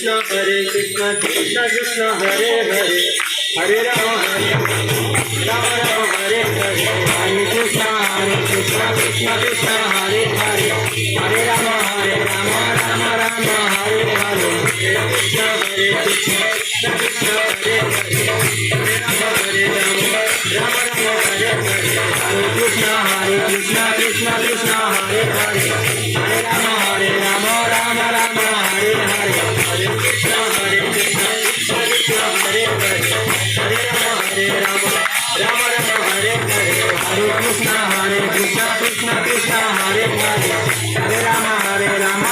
Krishna Krishna Hare Hare Hare Rama Rama Hare Hare Hare Krishna Krishna Krishna Hare Hare Hare Rama Rama Rama Hare Hare Krishna Krishna Krishna Hare Hare Hare Rama Rama Hare Hare Hare Krishna Krishna Krishna Hare Hare Hare Rama Rama Hare Hare Hare Krishna Krishna Krishna Hare Hare Hare Rama Rama Hare Hare Hare Krishna Krishna Krishna Hare Hare Hare Rama Rama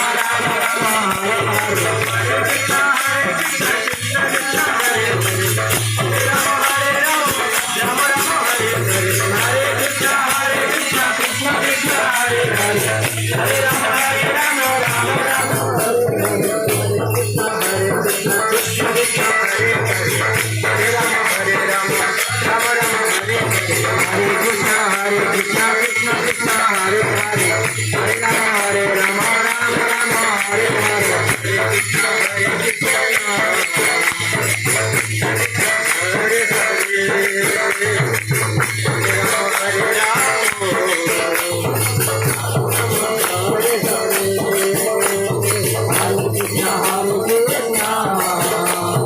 Hare Hare Hare Krishna Krishna Krishna Hare Hare Hare Rama Rama Hare Hare Hare Krishna Krishna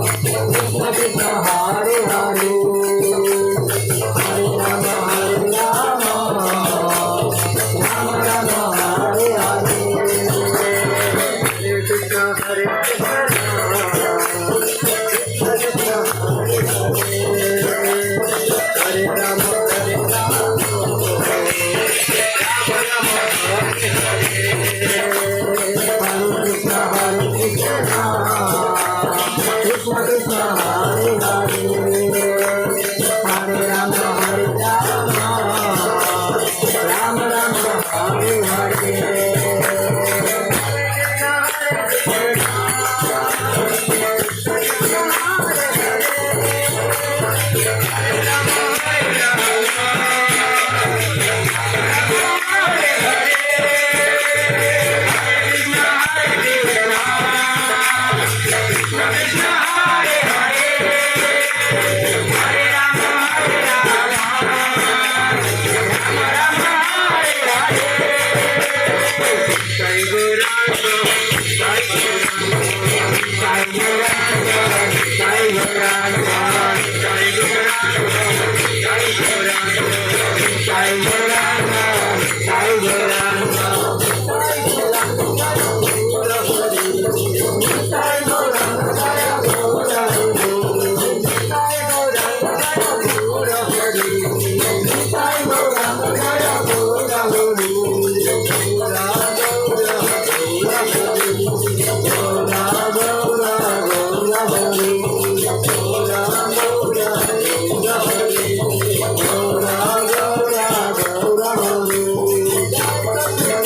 Krishna Hare Hare Hare Rama Hare